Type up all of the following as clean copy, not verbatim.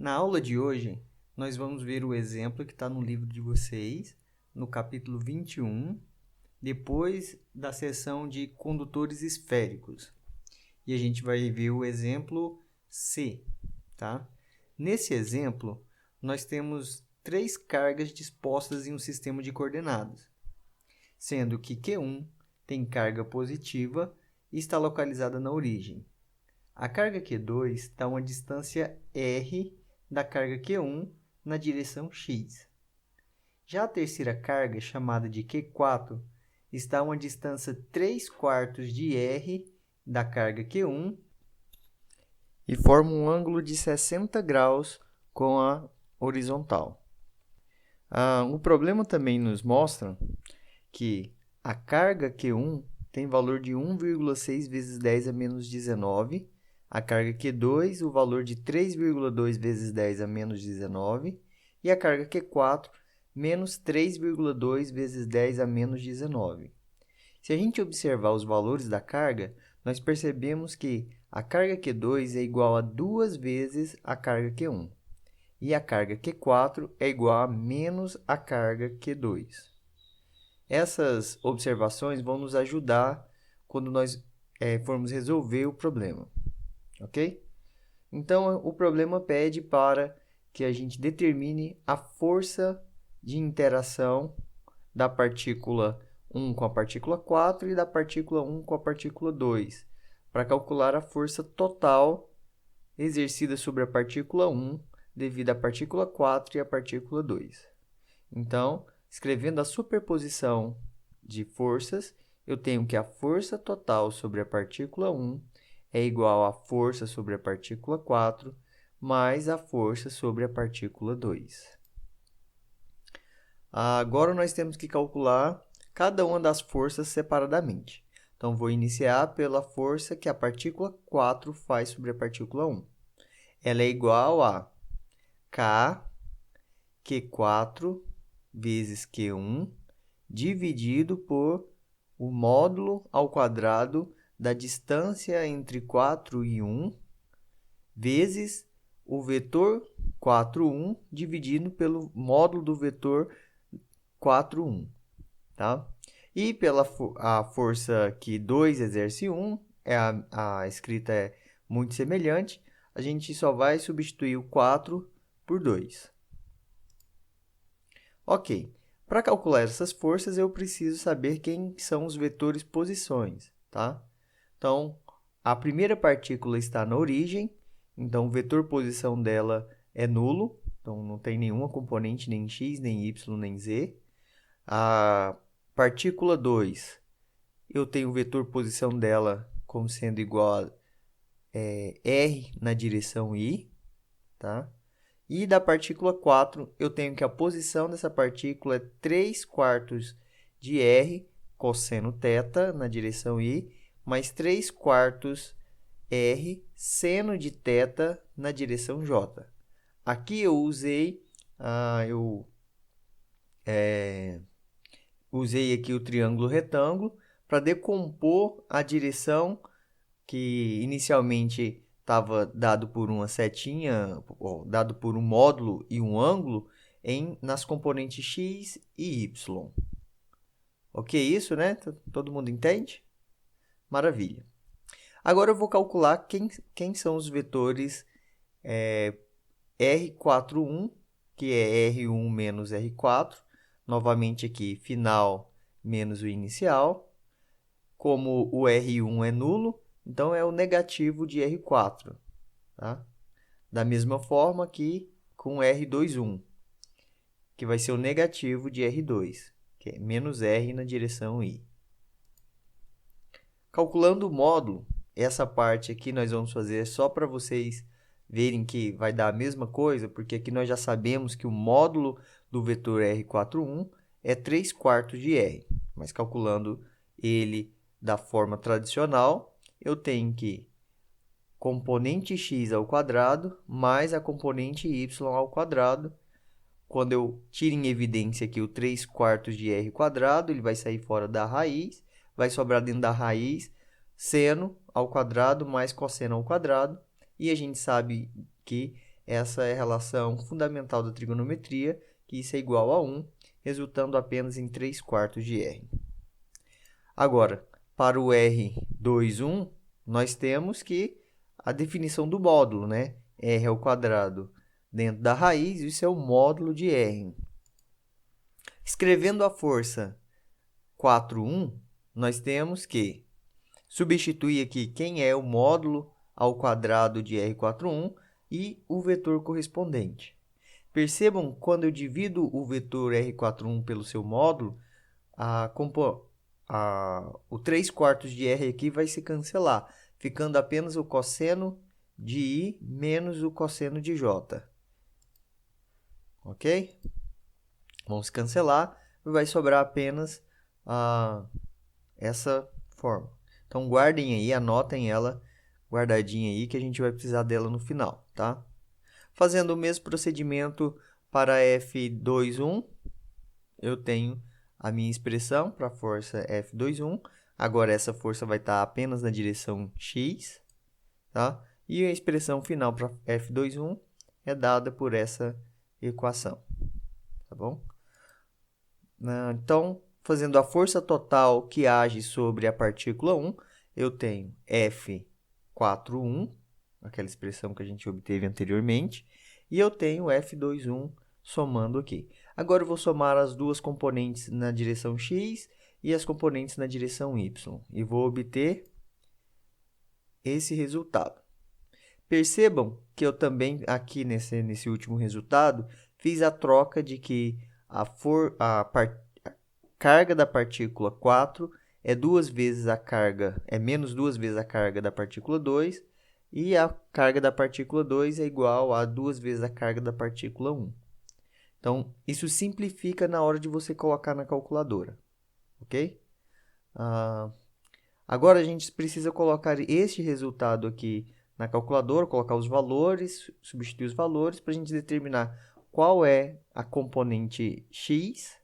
Na aula de hoje, nós vamos ver o exemplo que está no livro de vocês, no capítulo 21, depois da seção de condutores esféricos. E a gente vai ver o exemplo C, tá? Nesse exemplo, nós temos 3 cargas dispostas em um sistema de coordenadas, sendo que Q1 tem carga positiva e está localizada na origem. A carga Q2 está a uma distância R da carga Q1 na direção x. Já a terceira carga, chamada de Q4, está a uma distância 3/4 de R da carga Q1 e forma um ângulo de 60 graus com a horizontal. O problema também nos mostra que a carga Q1 tem valor de 1,6 vezes 10 a menos 19, a carga Q2 o valor de 3,2 vezes 10 a menos 19 e a carga Q4 menos 3,2 vezes 10 a menos 19. Se a gente observar os valores da carga, nós percebemos que a carga Q2 é igual a 2 vezes a carga Q1 e a carga Q4 é igual a menos a carga Q2. Essas observações vão nos ajudar quando nós formos resolver o problema, ok? Então, o problema pede para que a gente determine a força de interação da partícula 1 com a partícula 4 e da partícula 1 com a partícula 2, para calcular a força total exercida sobre a partícula 1 devido à partícula 4 e à partícula 2. Então, escrevendo a superposição de forças, eu tenho que a força total sobre a partícula 1 é igual à força sobre a partícula 4 mais a força sobre a partícula 2. Agora, nós temos que calcular cada uma das forças separadamente. Então, vou iniciar pela força que a partícula 4 faz sobre a partícula 1. Ela é igual a K Q4 vezes Q1 dividido por o módulo ao quadrado da distância entre 4 e 1 vezes o vetor 4, 1 dividido pelo módulo do vetor 4, 1. Tá? E pela a força que 2 exerce 1, a escrita é muito semelhante, a gente só vai substituir o 4 por 2. Ok, para calcular essas forças, eu preciso saber quem são os vetores posições, tá? Então, a primeira partícula está na origem, então o vetor posição dela é nulo, então não tem nenhuma componente, nem x, nem y, nem z. A partícula 2, eu tenho o vetor posição dela como sendo igual a r na direção y, tá? E da partícula 4, eu tenho que a posição dessa partícula é 3/4 de r cosseno θ na direção y, mais 3/4 r seno de θ na direção j. Aqui eu usei aqui o triângulo retângulo para decompor a direção que inicialmente estava dado por uma setinha, dado por um módulo e um ângulo nas componentes x e y. Ok, isso, né? Todo mundo entende? Maravilha. Agora eu vou calcular quem são os vetores R41, que é R1 menos R4. Novamente aqui, final menos o inicial. Como o R1 é nulo, então é o negativo de R4. Tá? Da mesma forma que com R21, que vai ser o negativo de R2, que é menos R na direção Y. Calculando o módulo, essa parte aqui nós vamos fazer só para vocês verem que vai dar a mesma coisa, porque aqui nós já sabemos que o módulo do vetor R41 é 3/4 de R. Mas calculando ele da forma tradicional, eu tenho que componente x ao quadrado mais a componente y ao quadrado. Quando eu tiro em evidência aqui o 3/4 de r quadrado, ele vai sair fora da raiz, vai sobrar dentro da raiz seno ao quadrado mais cosseno ao quadrado. E a gente sabe que essa é a relação fundamental da trigonometria, que isso é igual a 1, resultando apenas em 3/4 de R. Agora, para o R21, nós temos que a definição do módulo, né? R ao quadrado dentro da raiz, isso é o módulo de R. Escrevendo a força 4,1, nós temos que substituir aqui quem é o módulo ao quadrado de R41 e o vetor correspondente. Percebam, quando eu divido o vetor R41 pelo seu módulo, o 3/4 de R aqui vai se cancelar, ficando apenas o cosseno de I menos o cosseno de J. Ok? Vamos cancelar e vai sobrar apenas essa forma. Então, guardem aí, anotem ela guardadinha aí, que a gente vai precisar dela no final, tá? Fazendo o mesmo procedimento para F21, eu tenho a minha expressão para a força F21. Agora, essa força vai estar apenas na direção X, tá? E a expressão final para F21 é dada por essa equação, tá bom? Então, fazendo a força total que age sobre a partícula 1, eu tenho F41, aquela expressão que a gente obteve anteriormente, e eu tenho F21 somando aqui. Agora eu vou somar as duas componentes na direção X e as componentes na direção Y, e vou obter esse resultado. Percebam que eu também, aqui nesse último resultado, fiz a troca de que a carga da partícula 4 é menos 2 vezes a carga da partícula 2, e a carga da partícula 2 é igual a 2 vezes a carga da partícula 1. Então, isso simplifica na hora de você colocar na calculadora, ok? Agora, a gente precisa colocar este resultado aqui na calculadora, colocar os valores, substituir os valores, para a gente determinar qual é a componente X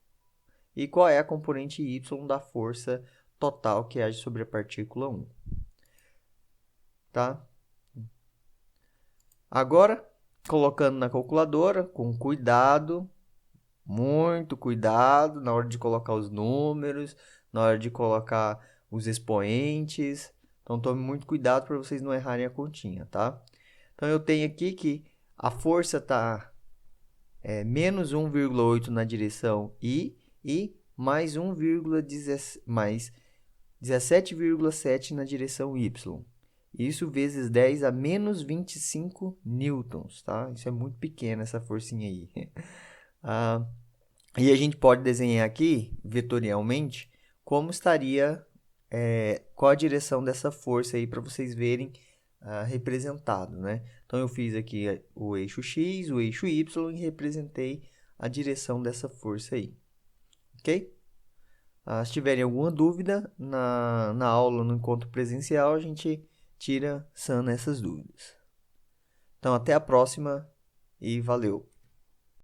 e qual é a componente Y da força total que age sobre a partícula 1. Tá? Agora, colocando na calculadora, com cuidado, muito cuidado na hora de colocar os números, na hora de colocar os expoentes. Então, tome muito cuidado para vocês não errarem a continha, tá? Então, eu tenho aqui que a força está menos 1,8 na direção I e mais 17,7 na direção Y. Isso vezes 10 a menos 25 newtons, tá? Isso é muito pequeno, essa forcinha aí. E a gente pode desenhar aqui, vetorialmente, como estaria, qual a direção dessa força aí, para vocês verem representado, né? Então, eu fiz aqui o eixo X, o eixo Y e representei a direção dessa força aí. Ok? Se tiverem alguma dúvida na aula, no encontro presencial, a gente sana essas dúvidas. Então, até a próxima e valeu!